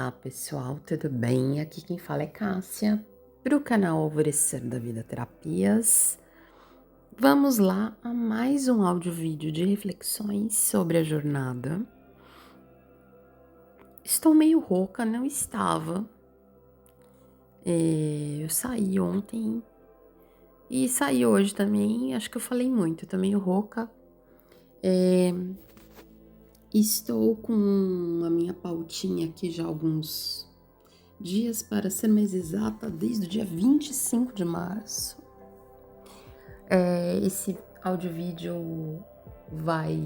Olá, pessoal, tudo bem? Aqui quem fala é Cássia, para o canal Alvorecer da Vida Terapias. Vamos lá a mais um áudio-vídeo de reflexões sobre a jornada. Estou meio rouca, não estava. Eu saí ontem e saí hoje também, acho que eu falei muito, tô meio rouca. Estou com a minha pautinha aqui já há alguns dias, para ser mais exata, desde o dia 25 de março. Esse áudio-vídeo vai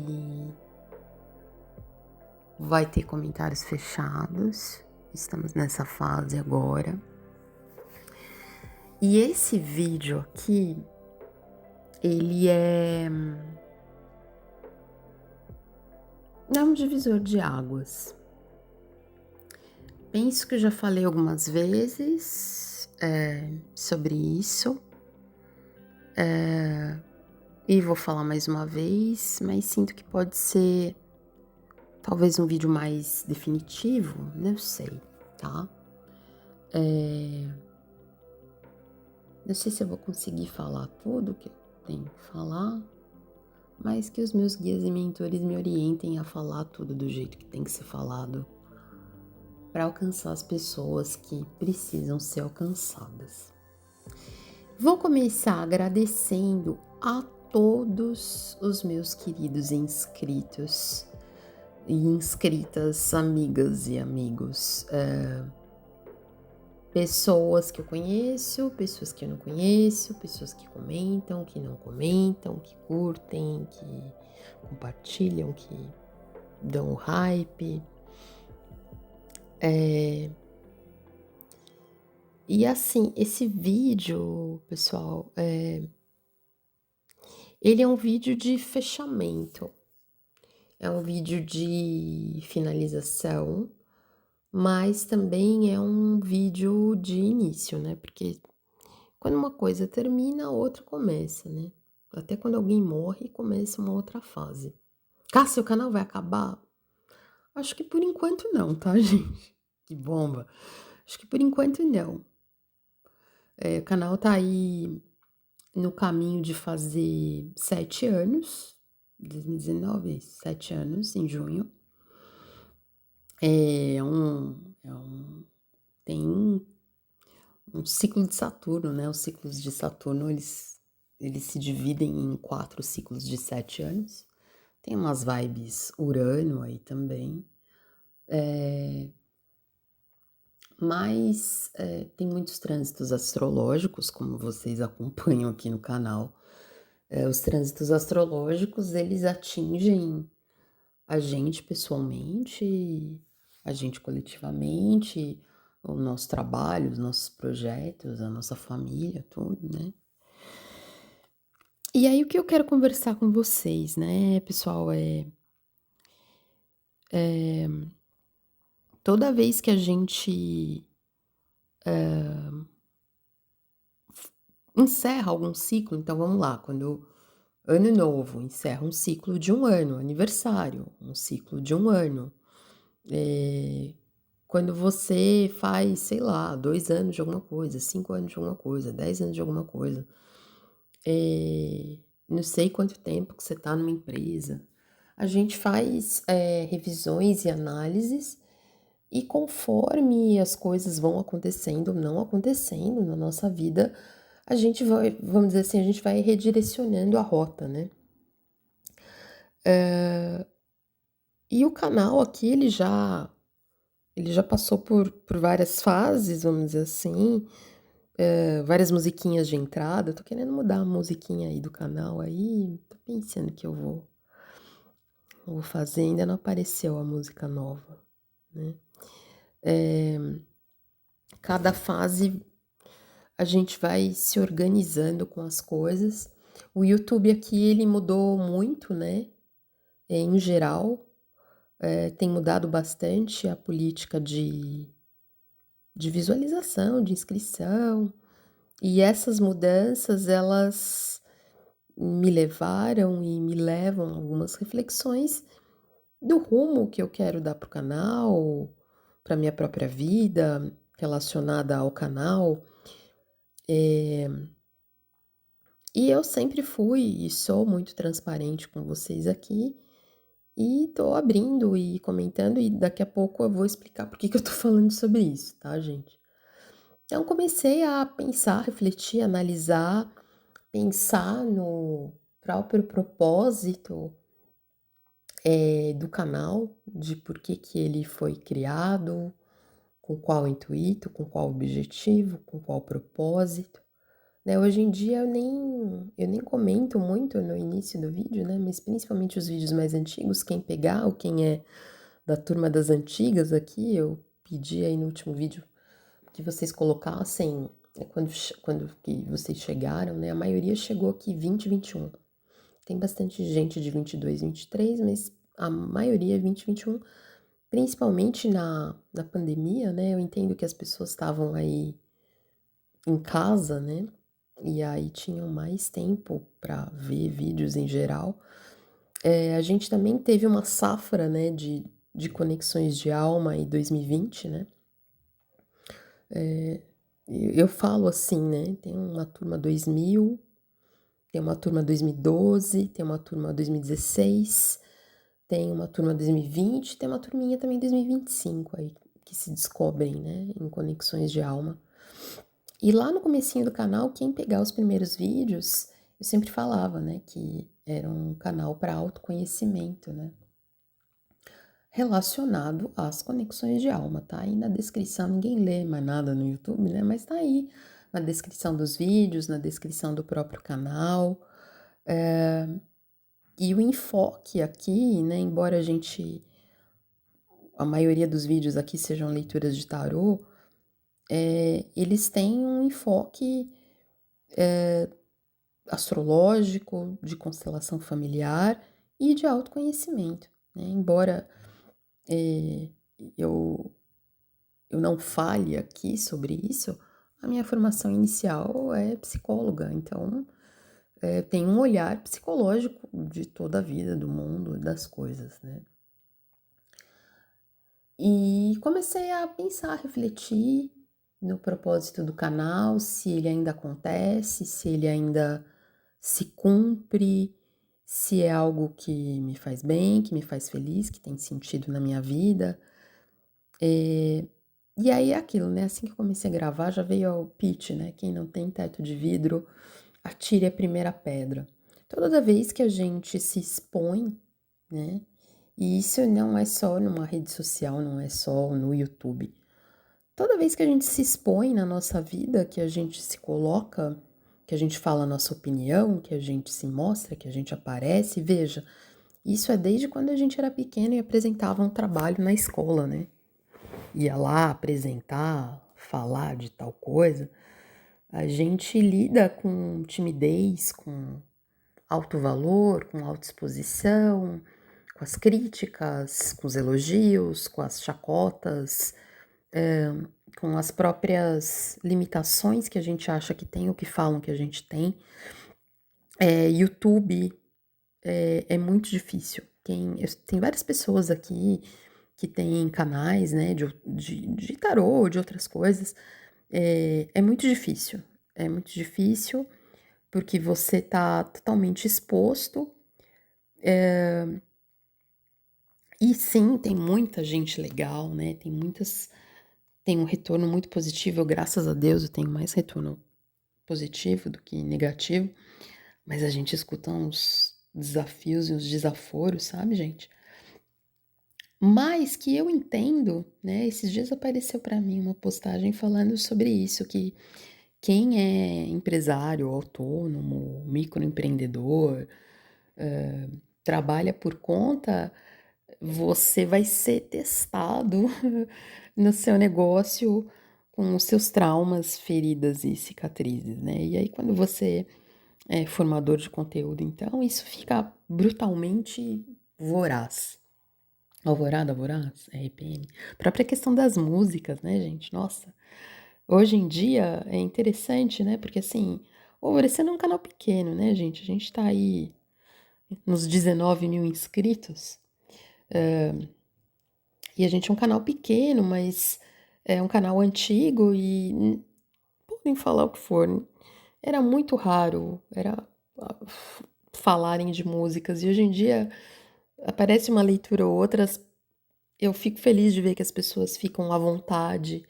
ter comentários fechados, estamos nessa fase agora. E esse vídeo aqui, ele é um divisor de águas. Penso que eu já falei algumas vezes sobre isso, e vou falar mais uma vez, mas sinto que pode ser talvez um vídeo mais definitivo, não sei, tá? Não sei se eu vou conseguir falar tudo que eu tenho que falar, mas que os meus guias e mentores me orientem a falar tudo do jeito que tem que ser falado, para alcançar as pessoas que precisam ser alcançadas. Vou começar agradecendo a todos os meus queridos inscritos e inscritas, amigas e amigos, pessoas que eu conheço, pessoas que eu não conheço, pessoas que comentam, que não comentam, que curtem, que compartilham, que dão hype. E assim, esse vídeo, pessoal, ele é um vídeo de fechamento, é um vídeo de finalização, mas também é um vídeo de início, né? Porque quando uma coisa termina, a outra começa, né? Até quando alguém morre, começa uma outra fase. Cássia, o canal vai acabar? Acho que por enquanto não, tá, gente? Que bomba! Acho que por enquanto não. O canal tá aí no caminho de fazer 7 anos, 2019, 7 anos, em junho. Tem um ciclo de Saturno, né? Os ciclos de Saturno, eles se dividem em 4 ciclos de 7 anos. Tem umas vibes Urano aí também. Mas tem muitos trânsitos astrológicos, como vocês acompanham aqui no canal. Os trânsitos astrológicos, eles atingem a gente pessoalmente, a gente coletivamente, o nosso trabalho, os nossos projetos, a nossa família, tudo, né? E aí o que eu quero conversar com vocês, né, pessoal, toda vez que a gente encerra algum ciclo, então vamos lá, quando ano novo encerra um ciclo de um ano, aniversário, um ciclo de um ano. Quando você faz, sei lá, 2 anos de alguma coisa, 5 anos de alguma coisa, 10 anos de alguma coisa, não sei quanto tempo que você está numa empresa, a gente faz revisões e análises, e conforme as coisas vão acontecendo ou não acontecendo na nossa vida, a gente vai, vamos dizer assim, a gente vai redirecionando a rota, né? E o canal aqui, ele já passou por várias fases, vamos dizer assim, várias musiquinhas de entrada. Eu tô querendo mudar a musiquinha aí do canal aí, tô pensando que eu vou fazer, ainda não apareceu a música nova, né? Cada fase a gente vai se organizando com as coisas. O YouTube aqui, ele mudou muito, né? Em geral, tem mudado bastante a política de visualização, de inscrição, e essas mudanças, elas me levaram e me levam a algumas reflexões do rumo que eu quero dar para o canal, para minha própria vida, relacionada ao canal, eh, e eu sempre fui e sou muito transparente com vocês aqui, e tô abrindo e comentando, e daqui a pouco eu vou explicar por que que eu tô falando sobre isso, tá, gente? Então comecei a pensar, refletir, analisar, pensar no próprio propósito, do canal, de por que que ele foi criado, com qual intuito, com qual objetivo, com qual propósito, né. Hoje em dia eu nem comento muito no início do vídeo, né, mas principalmente os vídeos mais antigos, quem pegar ou quem é da turma das antigas aqui, eu pedi aí no último vídeo que vocês colocassem, quando que vocês chegaram, né, a maioria chegou aqui 2021. Tem bastante gente de 22, 23, mas a maioria é 20, 21, principalmente na pandemia, né, eu entendo que as pessoas estavam aí em casa, né, e aí tinham mais tempo para ver vídeos em geral. A gente também teve uma safra, né, de conexões de alma em 2020, né. Eu falo assim, né, tem uma turma 2000, tem uma turma 2012, tem uma turma 2016, tem uma turma 2020, tem uma turminha também 2025 aí, que se descobrem, né, em conexões de alma. E lá no comecinho do canal, quem pegar os primeiros vídeos, eu sempre falava, né, que era um canal para autoconhecimento, né, relacionado às conexões de alma, tá aí na descrição, ninguém lê mais nada no YouTube, né, mas tá aí na descrição dos vídeos, na descrição do próprio canal. E o enfoque aqui, né, embora a maioria dos vídeos aqui sejam leituras de tarô, eles têm um enfoque astrológico, de constelação familiar e de autoconhecimento, né. Embora, eh, eu eu não fale aqui sobre isso, a minha formação inicial é psicóloga, então, tem um olhar psicológico de toda a vida, do mundo, das coisas, né. E comecei a pensar, refletir no propósito do canal, se ele ainda acontece, se ele ainda se cumpre, se é algo que me faz bem, que me faz feliz, que tem sentido na minha vida. E aí é aquilo, né, assim que eu comecei a gravar já veio o pitch, né, quem não tem teto de vidro, atire a primeira pedra. Toda vez que a gente se expõe, né, e isso não é só numa rede social, não é só no YouTube. Toda vez que a gente se expõe na nossa vida, que a gente se coloca, que a gente fala a nossa opinião, que a gente se mostra, que a gente aparece, veja, isso é desde quando a gente era pequeno e apresentava um trabalho na escola, né? Ia lá apresentar, falar de tal coisa. A gente lida com timidez, com alto valor, com autoexposição, com as críticas, com os elogios, com as chacotas, com as próprias limitações que a gente acha que tem ou que falam que a gente tem. YouTube é muito difícil. Tem várias pessoas aqui que têm canais, né, de tarô, de outras coisas. É muito difícil. É muito difícil porque você tá totalmente exposto. E sim, tem muita gente legal, né? Tem um retorno muito positivo. Graças a Deus, eu tenho mais retorno positivo do que negativo, mas a gente escuta uns desafios e uns desaforos, sabe, gente? Mas que eu entendo, né? Esses dias apareceu para mim uma postagem falando sobre isso, que quem é empresário, autônomo, microempreendedor, trabalha por conta, você vai ser testado no seu negócio com os seus traumas, feridas e cicatrizes, né? E aí, quando você é formador de conteúdo, então, isso fica brutalmente voraz. Alvorada, voraz, RPM. Própria questão das músicas, né, gente? Nossa, hoje em dia é interessante, né? Porque assim, o Alvorecendo é um canal pequeno, né, gente? A gente tá aí nos 19 mil inscritos. E a gente é um canal pequeno, mas é um canal antigo e podem falar o que for, né? Era muito raro, ah, falarem de músicas. E hoje em dia aparece uma leitura ou outras. Eu fico feliz de ver que as pessoas ficam à vontade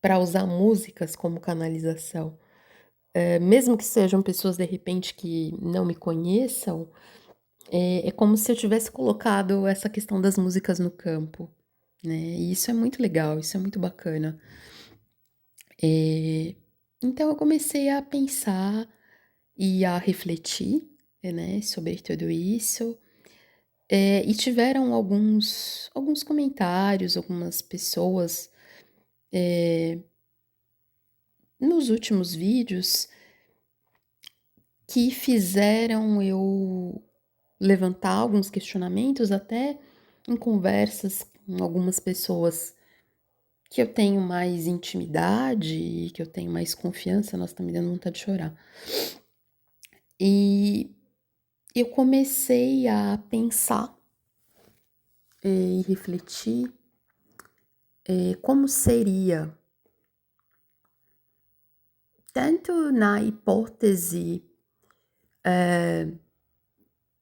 para usar músicas como canalização. Mesmo que sejam pessoas de repente que não me conheçam, é como se eu tivesse colocado essa questão das músicas no campo, né? E isso é muito legal, isso é muito bacana. Eh, então eu comecei a pensar e a refletir, né, sobre tudo isso. E tiveram alguns comentários, algumas pessoas, nos últimos vídeos que fizeram eu levantar alguns questionamentos, até em conversas com algumas pessoas que eu tenho mais intimidade e que eu tenho mais confiança. Nossa, tá me dando vontade de chorar. E eu comecei a pensar e refletir como seria, tanto na hipótese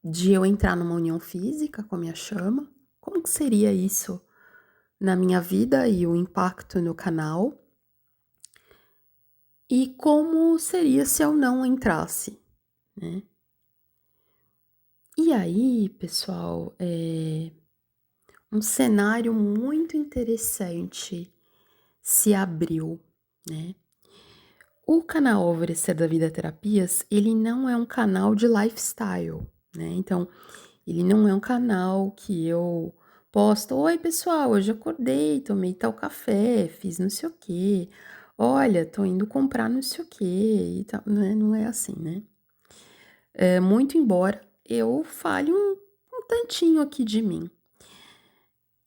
de eu entrar numa união física com a minha chama, como que seria isso na minha vida e o impacto no canal, e como seria se eu não entrasse, né? E aí, pessoal, um cenário muito interessante se abriu, né? O canal Alvorecer da Vida Terapias, ele não é um canal de lifestyle, né? Então, ele não é um canal que eu posto: oi, pessoal, hoje acordei, tomei tal café, fiz não sei o quê. Olha, tô indo comprar não sei o quê e tal, né? Não é assim, né? Muito embora eu fale um tantinho aqui de mim.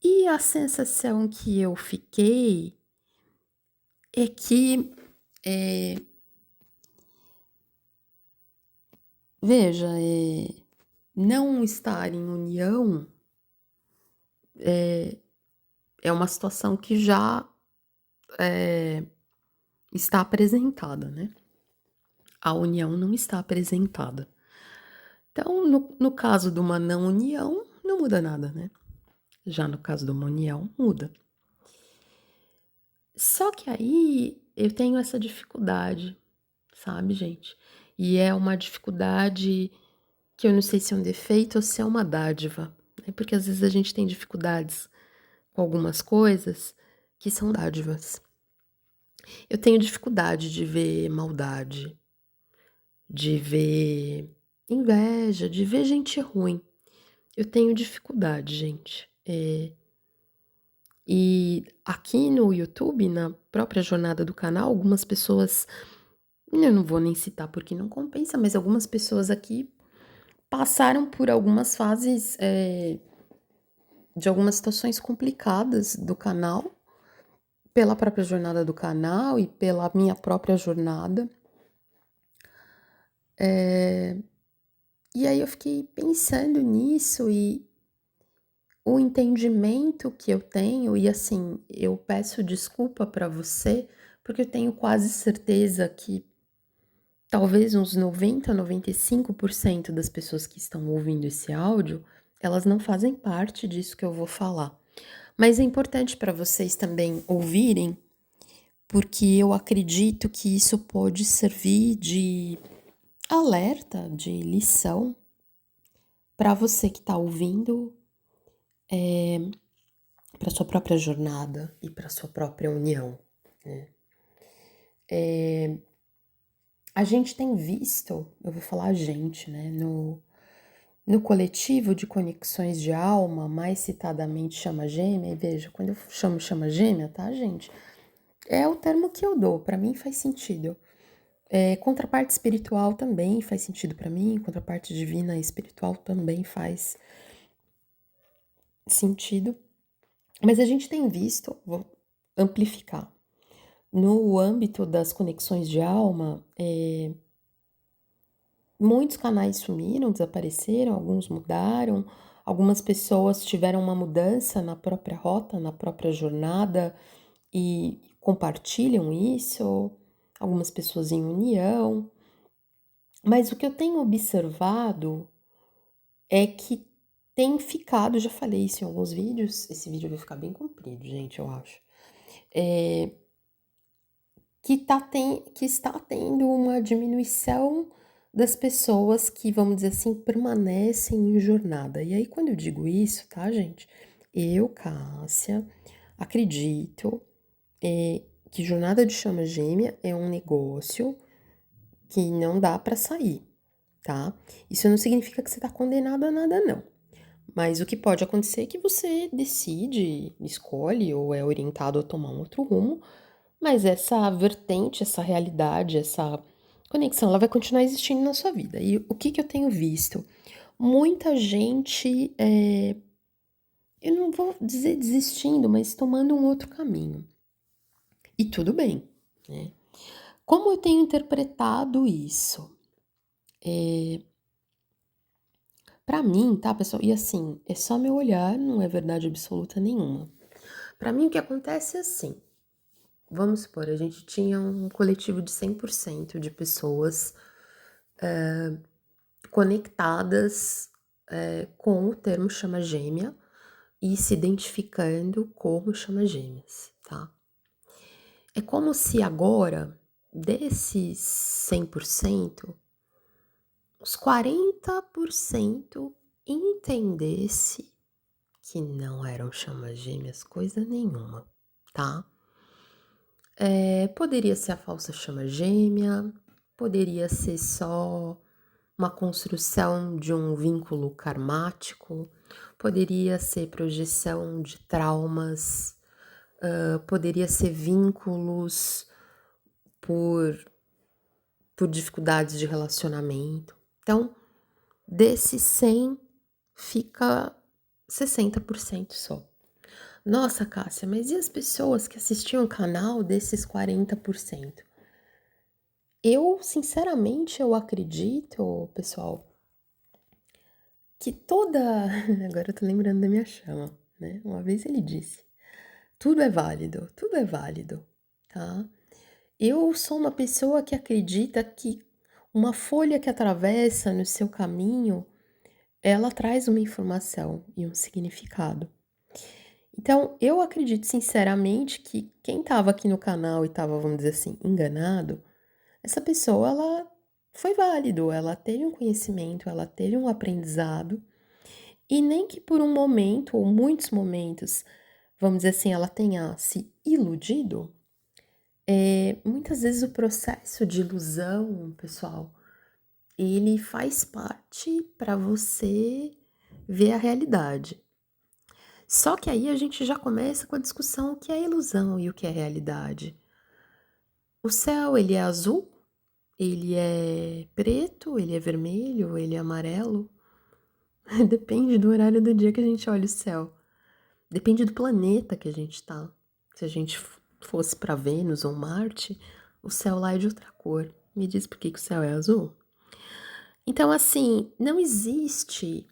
E a sensação que eu fiquei é que, eh, veja, não estar em união é uma situação que já, eh, está apresentada, né. A união não está apresentada. Então, no caso de uma não união, não muda nada, né. Já no caso de uma união, muda. Só que aí eu tenho essa dificuldade, sabe, gente. E é uma dificuldade que eu não sei se é um defeito ou se é uma dádiva, né, porque às vezes a gente tem dificuldades com algumas coisas que são dádivas. Eu tenho dificuldade de ver maldade, de ver inveja, de ver gente ruim. Eu tenho dificuldade, gente. E aqui no YouTube, na própria jornada do canal, algumas pessoas, eu não vou nem citar porque não compensa, mas algumas pessoas aqui passaram por algumas fases, de algumas situações complicadas do canal, pela própria jornada do canal e pela minha própria jornada. E aí eu fiquei pensando nisso e o entendimento que eu tenho, e assim, eu peço desculpa para você, porque eu tenho quase certeza que talvez uns 90, 95% das pessoas que estão ouvindo esse áudio, elas não fazem parte disso que eu vou falar. Mas é importante para vocês também ouvirem, porque eu acredito que isso pode servir de alerta, de lição para você que está ouvindo, para sua própria jornada e para sua própria união, né. A gente tem visto, eu vou falar a gente, né, no coletivo de conexões de alma, mais citadamente chama gêmea, e veja, quando eu chamo chama gêmea, tá, gente? É o termo que eu dou, para mim faz sentido. Contraparte espiritual também faz sentido para mim, contraparte divina e espiritual também faz sentido. Mas a gente tem visto, vou amplificar, no âmbito das conexões de alma, muitos canais sumiram, desapareceram, alguns mudaram, Algumas pessoas tiveram uma mudança na própria rota, na própria jornada e compartilham isso, algumas pessoas em união. Mas o que eu tenho observado é que tem ficado, já falei isso em alguns vídeos, esse vídeo vai ficar bem comprido, gente, eu acho. Que está tendo uma diminuição das pessoas que, vamos dizer assim, permanecem em jornada. E aí, quando eu digo isso, tá, gente? Eu, Cássia, acredito que jornada de chama gêmea é um negócio que não dá para sair, tá? Isso não significa que você tá condenado a nada, não. Mas o que pode acontecer é que você decide, escolhe ou é orientado a tomar um outro rumo, mas essa vertente, essa realidade, essa conexão, ela vai continuar existindo na sua vida. E o que que eu tenho visto? Muita gente, eu não vou dizer desistindo, mas tomando um outro caminho. E tudo bem, né? Como eu tenho interpretado isso? Pra mim, tá, pessoal? E assim, é só meu olhar, não é verdade absoluta nenhuma. Pra mim, o que acontece é assim. Vamos supor, a gente tinha um coletivo de 100% de pessoas conectadas com o termo chama gêmea e se identificando como chama gêmeas, tá? É como se agora, desses 100%, os 40% entendesse que não eram chama gêmeas coisa nenhuma, tá? Poderia ser a falsa chama gêmea, poderia ser só uma construção de um vínculo karmático, poderia ser projeção de traumas, poderia ser vínculos por, por dificuldades de relacionamento. Então, desses 100, fica 60% só. Nossa, Cássia, mas e as pessoas que assistiam o canal desses 40%? Eu, sinceramente, eu acredito, pessoal, que toda. Agora eu tô lembrando da minha chama, né? Uma vez ele disse: tudo é válido, tá? Eu sou uma pessoa que acredita que uma folha que atravessa no seu caminho, ela traz uma informação e um significado. Então, eu acredito sinceramente que quem estava aqui no canal e estava, vamos dizer assim, enganado, essa pessoa, ela foi válido, ela teve um conhecimento, ela teve um aprendizado, e nem que por um momento, ou muitos momentos, vamos dizer assim, ela tenha se iludido, muitas vezes o processo de ilusão, pessoal, ele faz parte para você ver a realidade. Só que aí a gente já começa com a discussão o que é ilusão e o que é realidade. O céu, ele é azul? Ele é preto? Ele é vermelho? Ele é amarelo? Depende do horário do dia que a gente olha o céu. Depende do planeta que a gente tá. Se a gente fosse para Vênus ou Marte, o céu lá é de outra cor. Me diz por que que o céu é azul? Então, assim, não existe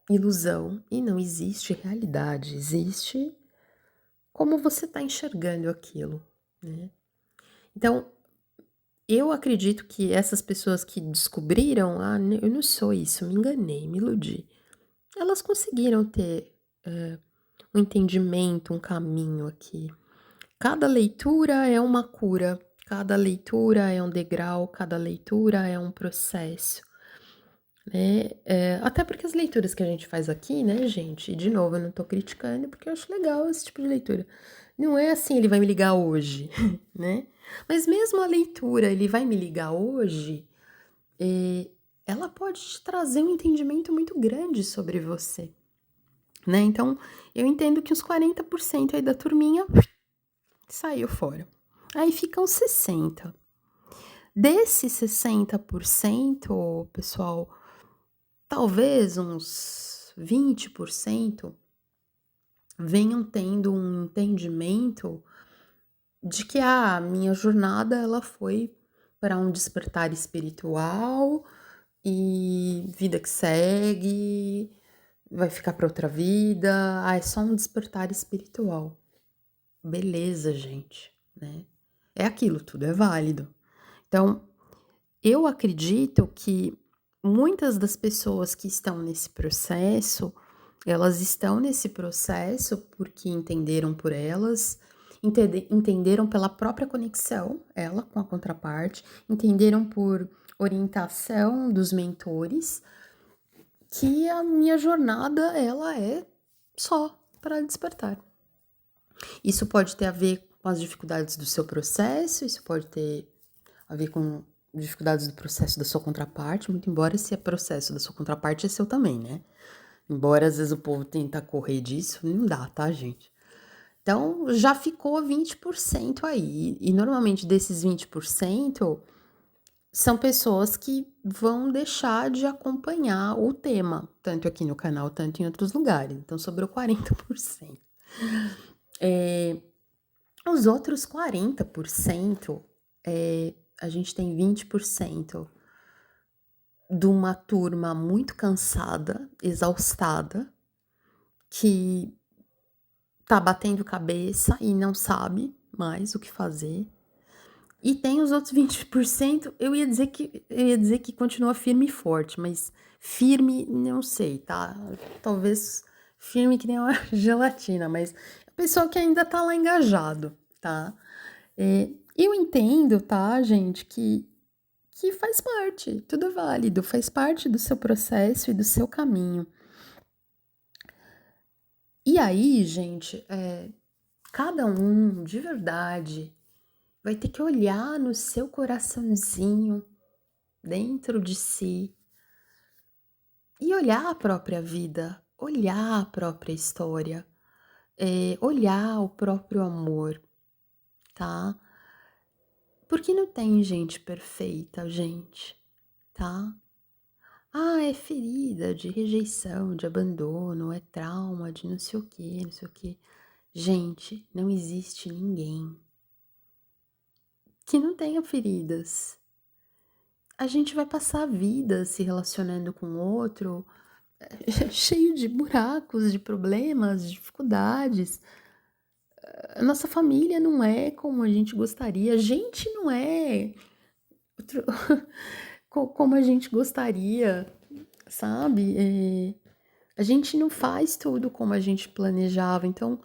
ilusão e não existe realidade. Existe como você está enxergando aquilo, né? Então, eu acredito que essas pessoas que descobriram, eu não sou isso, me enganei, me iludi, elas conseguiram ter um entendimento, um caminho aqui. Cada leitura é uma cura, cada leitura é um degrau, cada leitura é um processo, né? Até porque as leituras que a gente faz aqui, né, gente, e de novo, eu não tô criticando porque eu acho legal esse tipo de leitura. Não é assim, ele vai me ligar hoje, né? Mas mesmo a leitura, ele vai me ligar hoje, ela pode te trazer um entendimento muito grande sobre você, né? Então, eu entendo que os 40% aí da turminha saiu fora. Aí ficam 60%. Desses 60%, pessoal, talvez uns 20% venham tendo um entendimento de que a minha jornada ela foi para um despertar espiritual, e vida que segue, vai ficar para outra vida. Ah, é só um despertar espiritual. Beleza, gente, né? É aquilo, tudo é válido. Então, eu acredito que muitas das pessoas que estão nesse processo, elas estão nesse processo porque entenderam por elas, entenderam pela própria conexão, ela com a contraparte, entenderam por orientação dos mentores, que a minha jornada, ela é só para despertar. Isso pode ter a ver com as dificuldades do seu processo, isso pode ter a ver com dificuldades do processo da sua contraparte, muito embora esse processo da sua contraparte é seu também, né? Embora às vezes o povo tenta correr disso, não dá, tá, gente? Então já ficou 20% aí. E normalmente desses 20% são pessoas que vão deixar de acompanhar o tema, tanto aqui no canal, tanto em outros lugares. Então sobrou 40%. Os outros 40%, a gente tem 20% de uma turma muito cansada, exaustada, que tá batendo cabeça e não sabe mais o que fazer. E tem os outros 20%, eu ia dizer que continua firme e forte, mas firme, não sei, tá? Talvez firme que nem uma gelatina, mas a pessoa que ainda tá lá engajado, tá? Eu entendo, tá, gente, que faz parte, tudo é válido, faz parte do seu processo e do seu caminho. E aí, gente, cada um, de verdade, vai ter que olhar no seu coraçãozinho, dentro de si, e olhar a própria vida, olhar a própria história, olhar o próprio amor, tá? Porque não tem gente perfeita, gente, tá? Ah, é ferida de rejeição, de abandono, é trauma de não sei o quê, não sei o quê. Gente, não existe ninguém que não tenha feridas. A gente vai passar a vida se relacionando com o outro, cheio de buracos, de problemas, de dificuldades. A nossa família não é como a gente gostaria, a gente não é como a gente gostaria, sabe? A gente não faz tudo como a gente planejava, então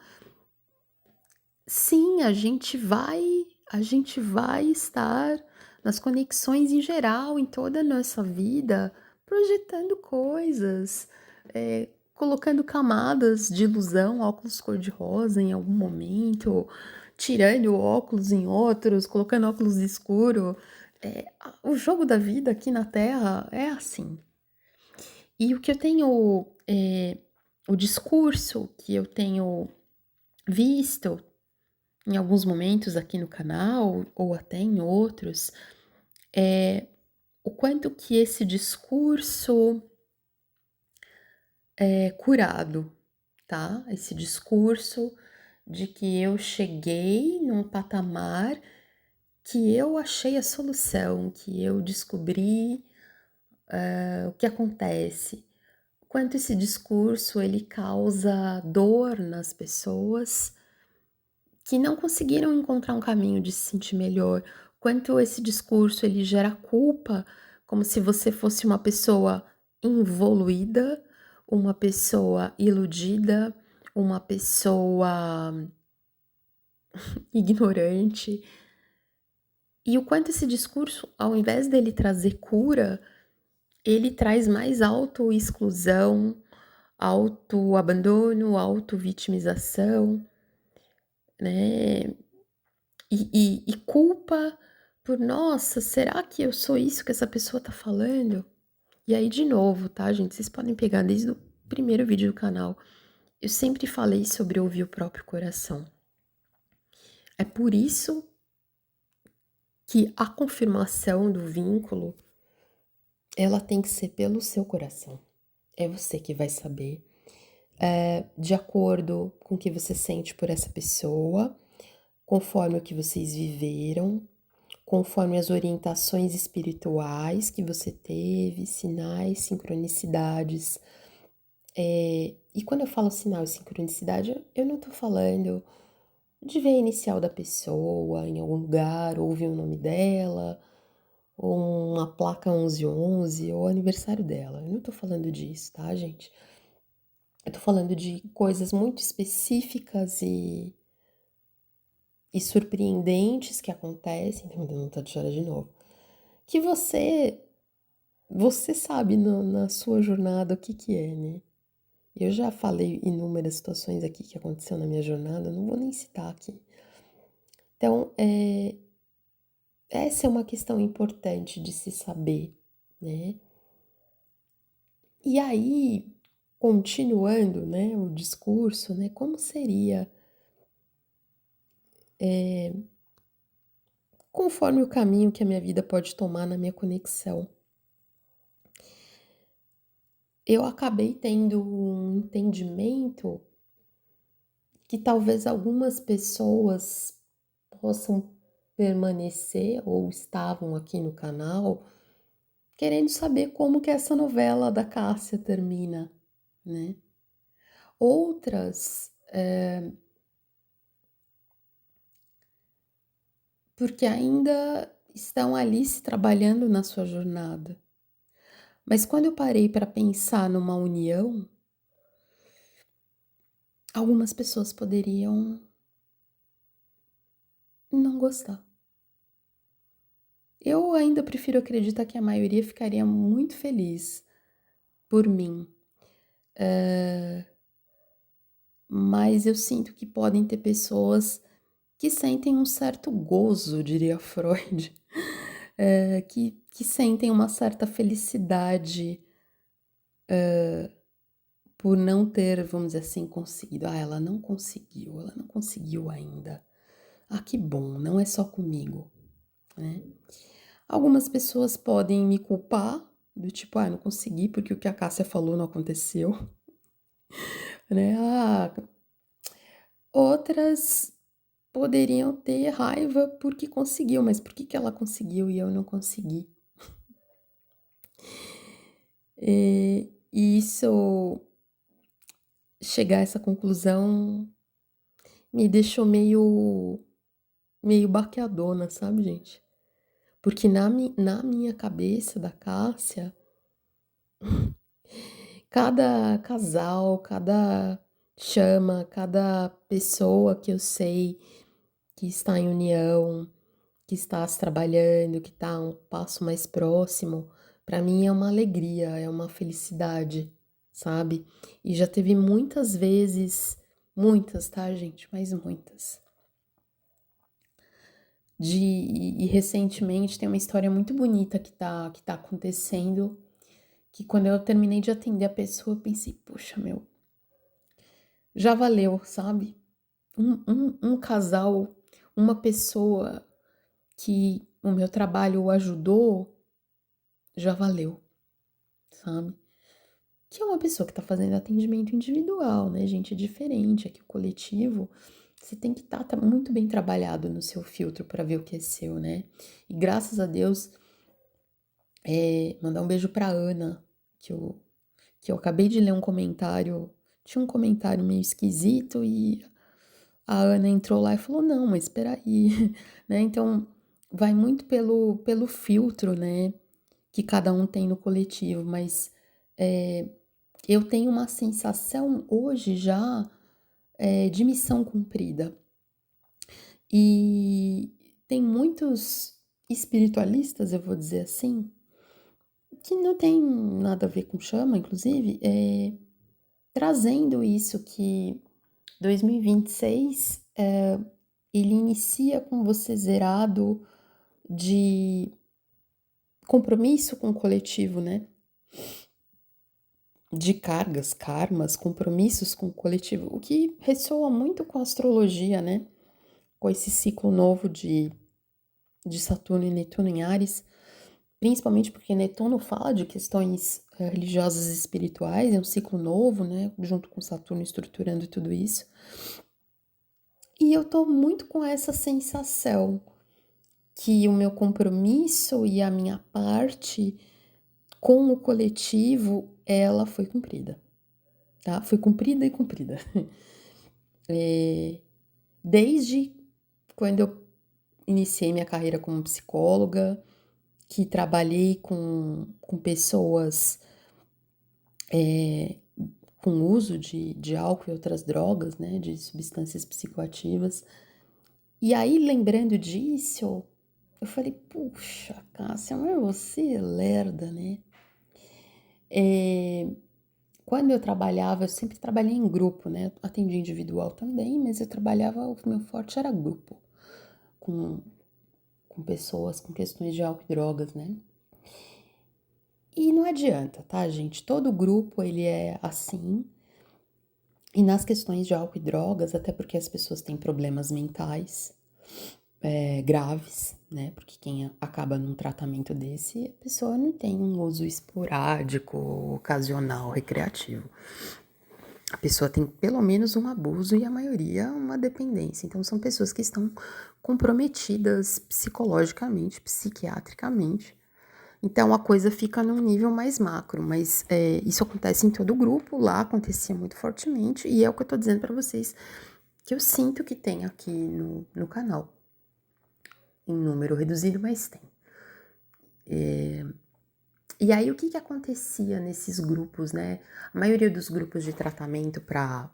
sim, a gente vai estar nas conexões em geral, em toda a nossa vida, projetando coisas, colocando camadas de ilusão, óculos cor-de-rosa em algum momento, tirando óculos em outros, colocando óculos escuro. O jogo da vida aqui na Terra é assim. E o que eu tenho, o discurso que eu tenho visto em alguns momentos aqui no canal, ou até em outros, é o quanto que esse discurso é curado, tá? Esse discurso de que eu cheguei num patamar que eu achei a solução, que eu descobri o que acontece. Quanto esse discurso ele causa dor nas pessoas que não conseguiram encontrar um caminho de se sentir melhor. Quanto esse discurso ele gera culpa, como se você fosse uma pessoa involuída, uma pessoa iludida, uma pessoa ignorante. E o quanto esse discurso, ao invés dele trazer cura, ele traz mais autoexclusão, autoabandono, autovitimização, né? E culpa por, nossa, será que eu sou isso que essa pessoa tá falando? E aí, de novo, tá, gente? Vocês podem pegar desde o primeiro vídeo do canal. Eu sempre falei sobre ouvir o próprio coração. É por isso que a confirmação do vínculo, ela tem que ser pelo seu coração. É você que vai saber, de acordo com o que você sente por essa pessoa, conforme o que vocês viveram, conforme as orientações espirituais que você teve, sinais, sincronicidades. E quando eu falo sinal e sincronicidade, eu não tô falando de ver a inicial da pessoa em algum lugar, ou ouvir o nome dela, ou uma placa 1111, ou o aniversário dela. Eu não tô falando disso, tá, gente? Eu tô falando de coisas muito específicas e surpreendentes que acontecem. Tô me dando vontade de chorar de novo. Que você sabe na sua jornada o que que é, né? Eu já falei inúmeras situações aqui que aconteceu na minha jornada, não vou nem citar aqui. Então, essa é uma questão importante de se saber, né? E aí, continuando, né, o discurso, né, como seria, conforme o caminho que a minha vida pode tomar na minha conexão. Eu acabei tendo um entendimento que talvez algumas pessoas possam permanecer ou estavam aqui no canal querendo saber como que essa novela da Cássia termina, né? Outras, porque ainda estão ali se trabalhando na sua jornada. Mas quando eu parei para pensar numa união, algumas pessoas poderiam não gostar. Eu ainda prefiro acreditar que a maioria ficaria muito feliz por mim, mas eu sinto que podem ter pessoas que sentem um certo gozo, diria Freud, que sentem uma certa felicidade por não ter, vamos dizer assim, conseguido. Ah, ela não conseguiu ainda. Ah, que bom, não é só comigo, né? Algumas pessoas podem me culpar, do tipo, ah, não consegui porque o que a Cássia falou não aconteceu, né? Outras poderiam ter raiva porque conseguiu, mas por que que ela conseguiu e eu não consegui? E isso, chegar a essa conclusão, me deixou meio baqueadona, sabe, gente? Porque na minha cabeça da Cássia, cada casal, cada chama, cada pessoa que eu sei que está em união, que está se trabalhando, que está um passo mais próximo, para mim é uma alegria, é uma felicidade, sabe? E já teve muitas vezes, muitas, tá, gente? Mas muitas. E recentemente tem uma história muito bonita que tá acontecendo, que quando eu terminei de atender a pessoa, eu pensei, poxa, meu, já valeu, sabe? Um casal, uma pessoa que o meu trabalho o ajudou, já valeu, sabe? Que é uma pessoa que tá fazendo atendimento individual, né, gente? É diferente, aqui o coletivo, você tem que estar tá muito bem trabalhado no seu filtro para ver o que é seu, né? E graças a Deus, mandar um beijo pra Ana, que eu acabei de ler um comentário, tinha um comentário meio esquisito e a Ana entrou lá e falou, não, mas espera aí, né? Então, vai muito pelo filtro, né, que cada um tem no coletivo, mas eu tenho uma sensação hoje já de missão cumprida. E tem muitos espiritualistas, eu vou dizer assim, que não tem nada a ver com chama, inclusive, trazendo isso que 2026 ele inicia com você zerado de compromisso com o coletivo, né? De cargas, karmas, compromissos com o coletivo, o que ressoa muito com a astrologia, né? Com esse ciclo novo de Saturno e Netuno em Áries, principalmente porque Netuno fala de questões religiosas e espirituais, é um ciclo novo, né? Junto com Saturno estruturando tudo isso. E eu tô muito com essa sensação que o meu compromisso e a minha parte com o coletivo, ela foi cumprida, tá? Foi cumprida e cumprida. Desde quando eu iniciei minha carreira como psicóloga, que trabalhei com pessoas com uso de álcool e outras drogas, né, de substâncias psicoativas. E aí, lembrando disso, eu falei, puxa, Cássia, mas você é lerda, né? Quando eu trabalhava, eu sempre trabalhei em grupo, né? Atendi individual também, mas eu trabalhava, o meu forte era grupo, com, com pessoas com questões de álcool e drogas, né? E não adianta, tá, gente? Todo grupo, ele é assim. E nas questões de álcool e drogas, até porque as pessoas têm problemas mentais graves, né? Porque quem acaba num tratamento desse, a pessoa não tem um uso esporádico, ocasional, recreativo. A pessoa tem pelo menos um abuso e a maioria uma dependência. Então, são pessoas que estão comprometidas psicologicamente, psiquiatricamente. Então, a coisa fica num nível mais macro, mas isso acontece em todo o grupo, lá acontecia muito fortemente, e é o que eu tô dizendo pra vocês, que eu sinto que tem aqui no canal. Em número reduzido, mas tem. E aí, o que acontecia nesses grupos, né? A maioria dos grupos de tratamento para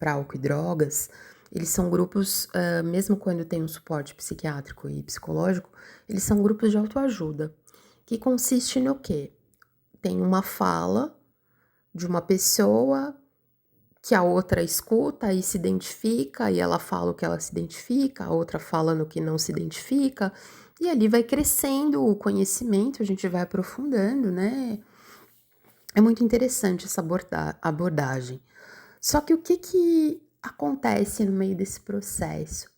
álcool e drogas, eles são grupos, mesmo quando tem um suporte psiquiátrico e psicológico, eles são grupos de autoajuda, que consiste no quê? Tem uma fala de uma pessoa que a outra escuta e se identifica, e ela fala o que ela se identifica, a outra fala no que não se identifica, e ali vai crescendo o conhecimento, a gente vai aprofundando, né? É muito interessante essa abordagem. Só que o que acontece no meio desse processo?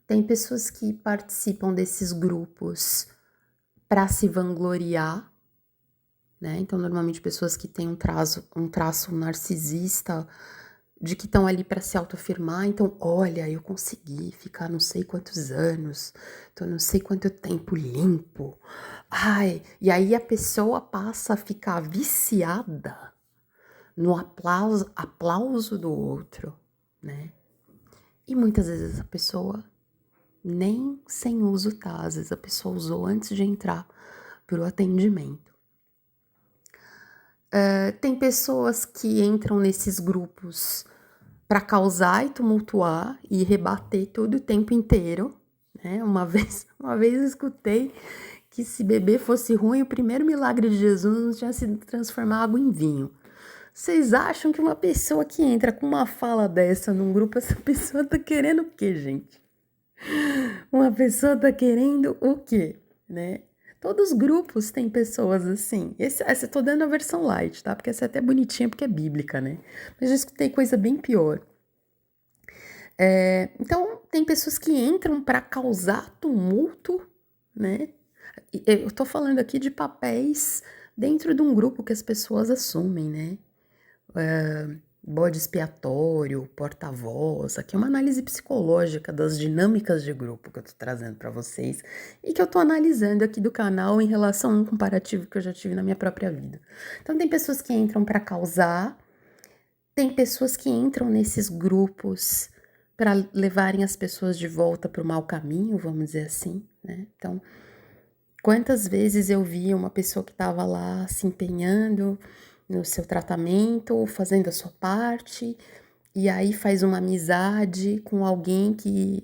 Tem pessoas que participam desses grupos para se vangloriar, né? Então, normalmente, pessoas que têm um traço narcisista, de que estão ali para se autoafirmar. Então, olha, eu consegui ficar não sei quantos anos, tô não sei quanto tempo limpo. Ai, e aí a pessoa passa a ficar viciada no aplauso do outro, né? E muitas vezes a pessoa nem sem uso tá, às vezes a pessoa usou antes de entrar pro atendimento. Tem pessoas que entram nesses grupos para causar e tumultuar e rebater tudo o tempo inteiro, né? Uma vez eu escutei que se beber fosse ruim, o primeiro milagre de Jesus não tinha sido transformar água em vinho. Vocês acham que uma pessoa que entra com uma fala dessa num grupo, essa pessoa tá querendo o quê, gente? Uma pessoa tá querendo o quê, né? Todos os grupos têm pessoas assim. Essa eu tô dando a versão light, tá? Porque essa é até bonitinha porque é bíblica, né? Mas já escutei coisa bem pior. Então, tem pessoas que entram para causar tumulto, né? Eu tô falando aqui de papéis dentro de um grupo que as pessoas assumem, né? Bode expiatório, porta-voz. Aqui é uma análise psicológica das dinâmicas de grupo que eu tô trazendo para vocês e que eu tô analisando aqui do canal em relação a um comparativo que eu já tive na minha própria vida. Então, tem pessoas que entram para causar, tem pessoas que entram nesses grupos para levarem as pessoas de volta para o mau caminho, vamos dizer assim, né? Então, quantas vezes eu via uma pessoa que estava lá se empenhando no seu tratamento, fazendo a sua parte, e aí faz uma amizade com alguém que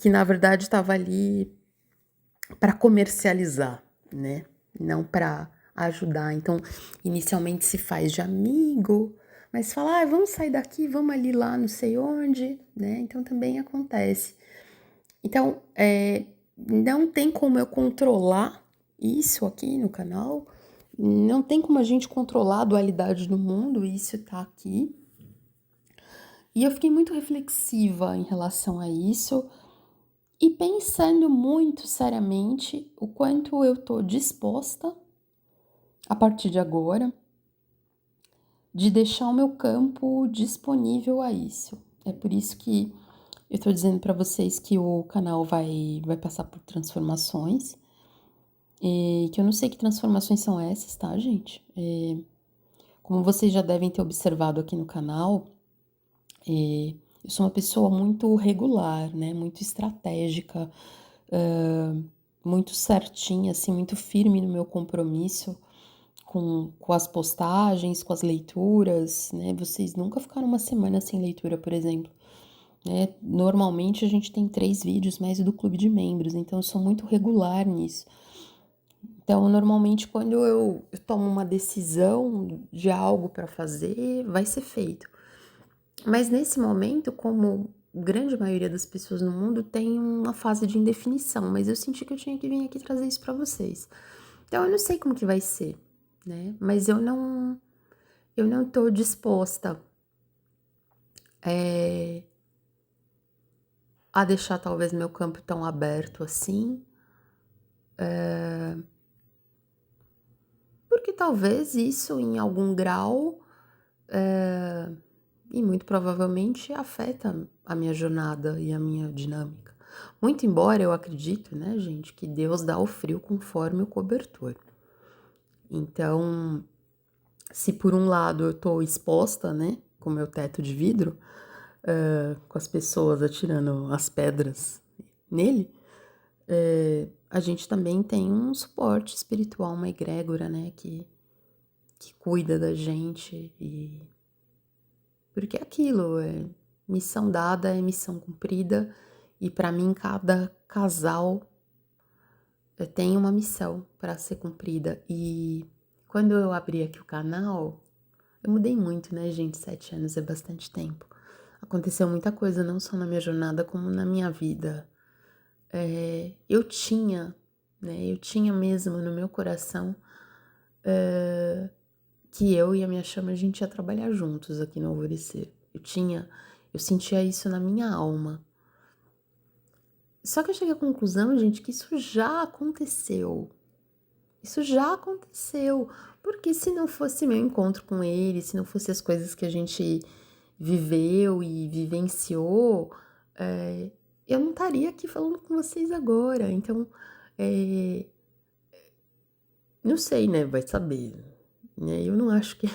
na verdade estava ali para comercializar, né? Não para ajudar. Então, inicialmente se faz de amigo, mas fala, vamos sair daqui, vamos ali lá, não sei onde, né? Então também acontece. Então, não tem como eu controlar isso aqui no canal, não tem como a gente controlar a dualidade do mundo, isso tá aqui. E eu fiquei muito reflexiva em relação a isso e pensando muito seriamente o quanto eu tô disposta, a partir de agora, de deixar o meu campo disponível a isso. É por isso que Eu tô dizendo pra vocês que o canal vai passar por transformações e que eu não sei que transformações são essas, tá, gente? Como vocês já devem ter observado aqui no canal, eu sou uma pessoa muito regular, né? Muito estratégica, muito certinha, assim, muito firme no meu compromisso com as postagens, com as leituras, né? Vocês nunca ficaram uma semana sem leitura, por exemplo, né? Normalmente a gente tem 3 vídeos mais do clube de membros, então eu sou muito regular nisso. Então, normalmente, quando eu tomo uma decisão de algo para fazer, vai ser feito. Mas nesse momento, como grande maioria das pessoas no mundo tem uma fase de indefinição, mas eu senti que eu tinha que vir aqui trazer isso para vocês. Então, eu não sei como que vai ser, né? Mas eu não tô disposta a deixar talvez meu campo tão aberto assim, porque talvez isso em algum grau e muito provavelmente afeta a minha jornada e a minha dinâmica. Muito embora eu acredito, né, gente, que Deus dá o frio conforme o cobertor. Então, se por um lado eu tô exposta, né, com meu teto de vidro, com as pessoas atirando as pedras nele, a gente também tem um suporte espiritual, uma egrégora, né, que cuida da gente e porque é aquilo, missão dada é missão cumprida, e para mim cada casal tem uma missão para ser cumprida. E quando eu abri aqui o canal, eu mudei muito, né, gente? 7 anos é bastante tempo. Aconteceu muita coisa, não só na minha jornada, como na minha vida. Eu tinha, né, eu tinha mesmo no meu coração que eu e a minha chama, a gente ia trabalhar juntos aqui no Alvorecer. Eu sentia isso na minha alma. Só que eu cheguei à conclusão, gente, que isso já aconteceu. Isso já aconteceu. Porque se não fosse meu encontro com ele, se não fosse as coisas que a gente viveu e vivenciou, eu não estaria aqui falando com vocês agora. Então, é, não sei, né? Vai saber. Né? Eu não acho que.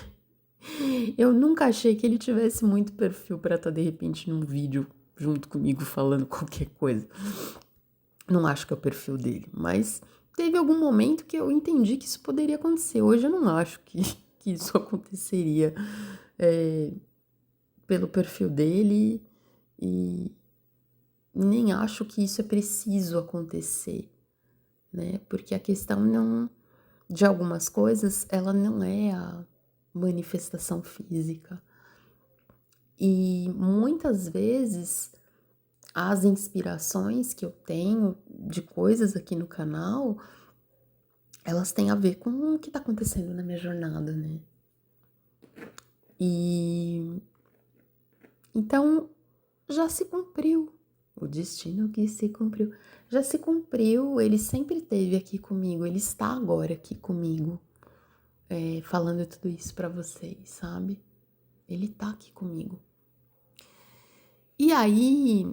Eu nunca achei que ele tivesse muito perfil para estar de repente num vídeo junto comigo falando qualquer coisa. Não acho que é o perfil dele, mas teve algum momento que eu entendi que isso poderia acontecer. Hoje eu não acho que isso aconteceria pelo perfil dele e nem acho que isso é preciso acontecer, né? Porque a questão não, de algumas coisas, ela não é a manifestação física. E muitas vezes as inspirações que eu tenho de coisas aqui no canal, elas têm a ver com o que tá acontecendo na minha jornada, né? E então já se cumpriu o destino que se cumpriu. Já se cumpriu, ele sempre esteve aqui comigo, ele está agora aqui comigo, falando tudo isso pra vocês, sabe? Ele tá aqui comigo. E aí,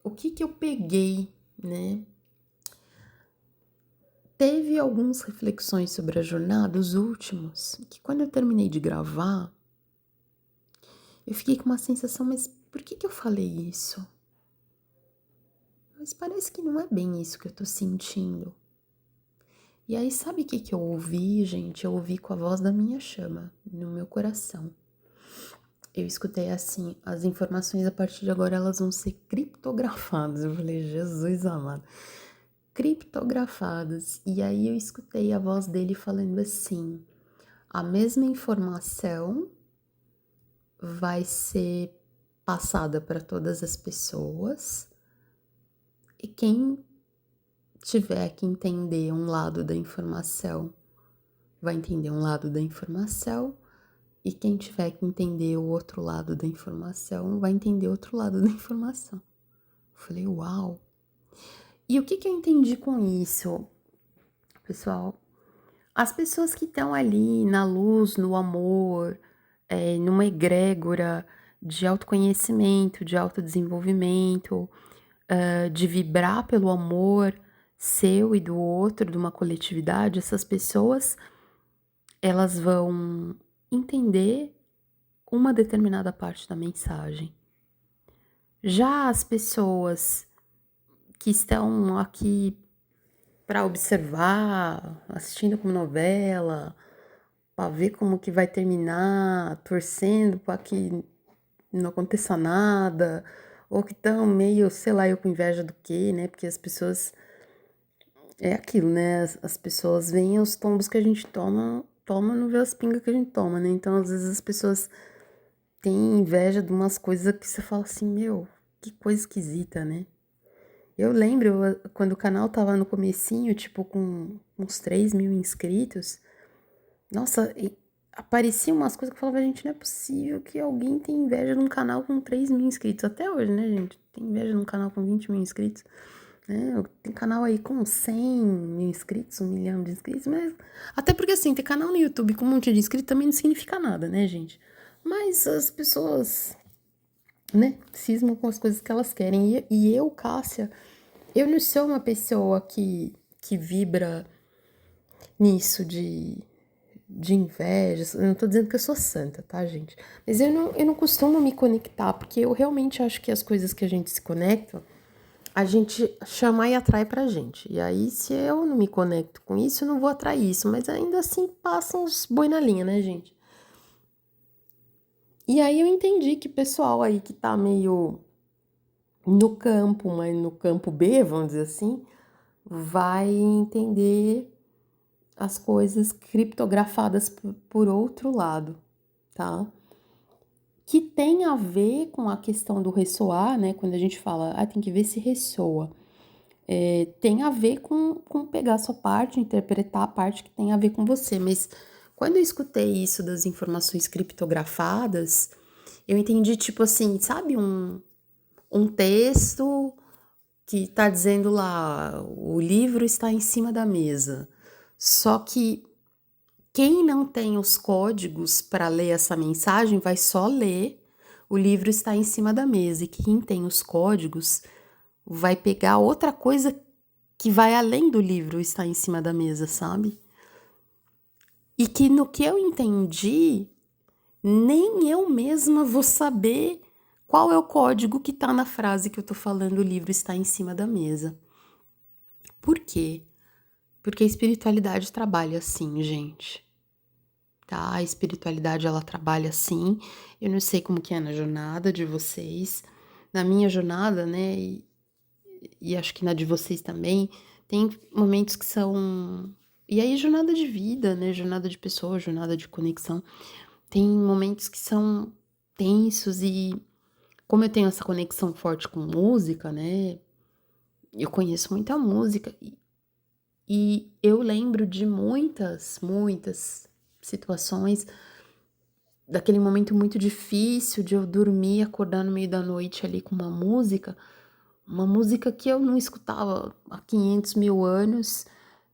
o que eu peguei, né? Teve algumas reflexões sobre a jornada, os últimos, que quando eu terminei de gravar, eu fiquei com uma sensação, mas por que eu falei isso? Mas parece que não é bem isso que eu tô sentindo. E aí, sabe o que eu ouvi, gente? Eu ouvi com a voz da minha chama, no meu coração. Eu escutei assim, as informações a partir de agora elas vão ser criptografadas. Eu falei, Jesus amado. Criptografadas. E aí eu escutei a voz dele falando assim: a mesma informação vai ser passada para todas as pessoas e quem tiver que entender um lado da informação vai entender um lado da informação e quem tiver que entender o outro lado da informação vai entender outro lado da informação. Eu falei, uau! E o que eu entendi com isso, pessoal? As pessoas que estão ali na luz, no amor, numa egrégora, de autoconhecimento, de autodesenvolvimento, de vibrar pelo amor seu e do outro, de uma coletividade, essas pessoas, elas vão entender uma determinada parte da mensagem. Já as pessoas que estão aqui para observar, assistindo como novela, para ver como que vai terminar, torcendo para que não aconteça nada, ou que estão meio, sei lá, eu com inveja do quê, né? Porque as pessoas, é aquilo, né? As pessoas veem os tombos que a gente toma, não vê as pingas que a gente toma, né? Então, às vezes as pessoas têm inveja de umas coisas que você fala assim, meu, que coisa esquisita, né? Eu lembro quando o canal tava no comecinho, tipo, com uns 3.000 inscritos, nossa, apareciam umas coisas que eu falava, gente, não é possível que alguém tenha inveja de um canal com 3.000 inscritos. Até hoje, né, gente? Tem inveja de um canal com 20.000 inscritos. Né? Tem canal aí com 100.000 inscritos, 1 milhão de inscritos, mas... Até porque, assim, ter canal no YouTube com um monte de inscritos também não significa nada, né, gente? Mas as pessoas, né, cismam com as coisas que elas querem. E eu, Cássia, eu não sou uma pessoa que vibra nisso de inveja. Eu não tô dizendo que eu sou santa, tá, gente? Mas eu não costumo me conectar, porque eu realmente acho que as coisas que a gente se conecta, a gente chama e atrai pra gente. E aí, se eu não me conecto com isso, eu não vou atrair isso. Mas ainda assim, passam os boi na linha, né, gente? E aí eu entendi que o pessoal aí que tá meio no campo, mas no campo B, vamos dizer assim, vai entender as coisas criptografadas por outro lado, tá? Que tem a ver com a questão do ressoar, né? Quando a gente fala, tem que ver se ressoa. Tem a ver com pegar a sua parte, interpretar a parte que tem a ver com você. Mas quando eu escutei isso das informações criptografadas, eu entendi, tipo assim, sabe, um texto que tá dizendo lá, o livro está em cima da mesa. Só que quem não tem os códigos para ler essa mensagem vai só ler, o livro está em cima da mesa. E quem tem os códigos vai pegar outra coisa que vai além do livro estar em cima da mesa, sabe? E que no que eu entendi, nem eu mesma vou saber qual é o código que tá na frase que eu tô falando, o livro está em cima da mesa. Por quê? Porque a espiritualidade trabalha assim, gente. Tá? A espiritualidade, ela trabalha assim. Eu não sei como que é na jornada de vocês. Na minha jornada, né, e acho que na de vocês também, tem momentos que são... E aí, jornada de vida, né, jornada de pessoa, jornada de conexão. Tem momentos que são tensos e como eu tenho essa conexão forte com música, né, eu conheço muita música e eu lembro de muitas situações daquele momento muito difícil de eu dormir, acordar no meio da noite ali com uma música que eu não escutava há 500.000 anos,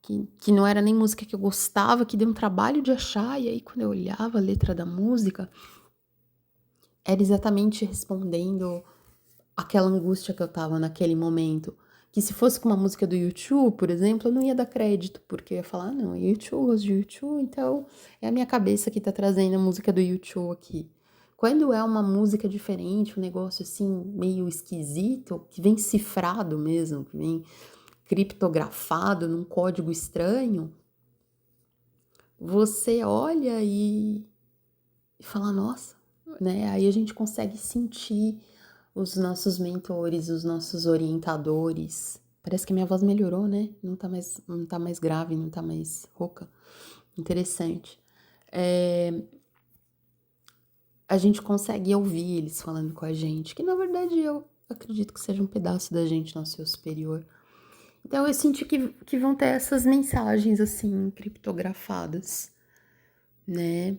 que não era nem música que eu gostava, que deu um trabalho de achar, e aí quando eu olhava a letra da música, era exatamente respondendo aquela angústia que eu tava naquele momento. Que se fosse com uma música do YouTube, por exemplo, eu não ia dar crédito, porque eu ia falar, não, é YouTube, eu gosto de YouTube, então é a minha cabeça que tá trazendo a música do YouTube aqui. Quando é uma música diferente, um negócio assim, meio esquisito, que vem cifrado mesmo, que vem criptografado num código estranho, você olha e fala, nossa, né? Aí a gente consegue sentir os nossos mentores, os nossos orientadores. Parece que minha voz melhorou, né? Não tá mais grave, não tá mais rouca. Interessante. A gente consegue ouvir eles falando com a gente, que na verdade eu acredito que seja um pedaço da gente, nosso eu superior. Então eu senti que vão ter essas mensagens assim, criptografadas, né?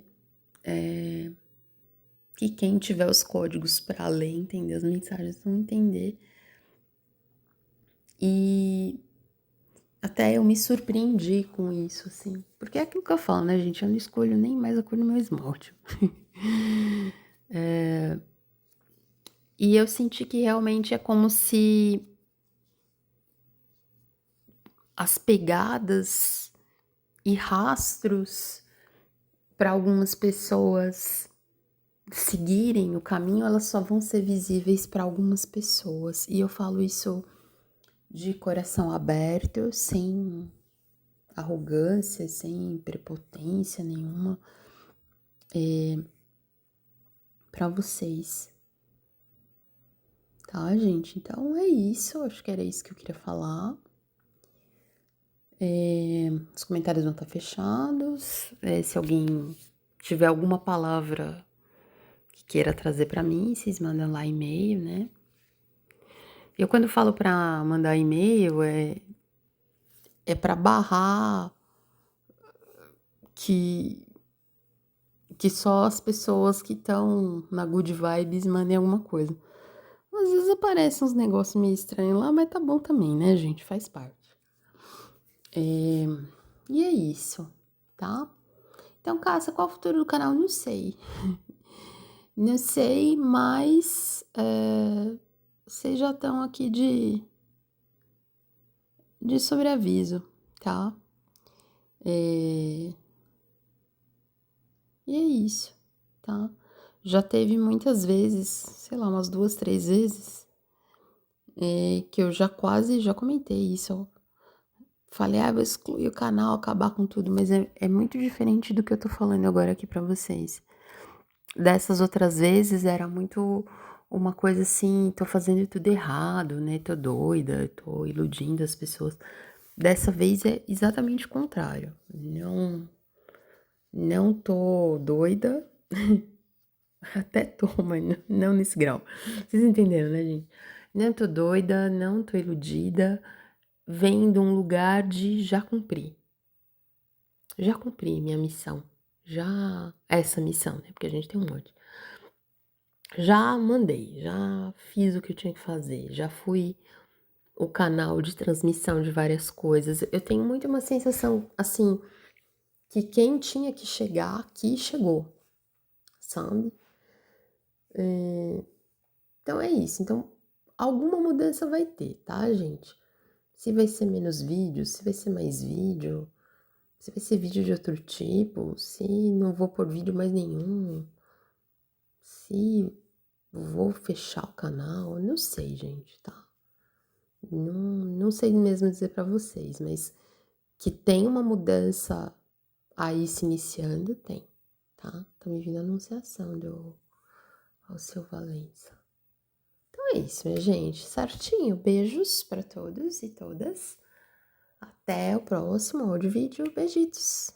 Que quem tiver os códigos para ler, entender as mensagens, vão entender. E até eu me surpreendi com isso, assim. Porque é aquilo que eu falo, né, gente? Eu não escolho nem mais a cor do meu esmalte. E eu senti que realmente é como se as pegadas e rastros para algumas pessoas seguirem o caminho, elas só vão ser visíveis para algumas pessoas. E eu falo isso de coração aberto, sem arrogância, sem prepotência nenhuma, para vocês, tá, gente? Então é isso, acho que era isso que eu queria falar. Os comentários vão estar fechados. Se alguém tiver alguma palavra que queira trazer para mim, vocês mandam lá e-mail, né? Eu quando falo para mandar e-mail é para barrar que só as pessoas que estão na good vibes mandem alguma coisa. Às vezes aparecem uns negócios meio estranhos lá, mas tá bom também, né, gente? Faz parte. E é isso, tá? Então, Cássia, qual é o futuro do canal? Não sei. Não sei, mas vocês já estão aqui de sobreaviso, tá? E é isso, tá? Já teve muitas vezes, sei lá, umas 2, 3 vezes, que eu já comentei isso. Eu falei, vou excluir o canal, acabar com tudo, mas é muito diferente do que eu tô falando agora aqui pra vocês. Dessas outras vezes era muito uma coisa assim, tô fazendo tudo errado, né? Tô doida, tô iludindo as pessoas. Dessa vez é exatamente o contrário. Não tô doida. Até tô, mas não nesse grau. Vocês entenderam, né, gente? Não tô doida, não tô iludida. Vem de um lugar de já cumpri. Já cumpri minha missão. Já essa missão, né? Porque a gente tem um monte. Já mandei, já fiz o que eu tinha que fazer, já fui o canal de transmissão de várias coisas. Eu tenho muito uma sensação, assim, que quem tinha que chegar aqui chegou, sabe? Então é isso. Então, alguma mudança vai ter, tá, gente? Se vai ser menos vídeo, se vai ser mais vídeo, se vai ser vídeo de outro tipo, se não vou pôr vídeo mais nenhum, se vou fechar o canal, não sei, gente, tá? Não sei mesmo dizer pra vocês, mas que tem uma mudança aí se iniciando, tem, tá? Tá me vindo a anunciação ao seu Valença. Então é isso, minha gente, certinho. Beijos pra todos e todas. Até o próximo áudio vídeo. Beijitos!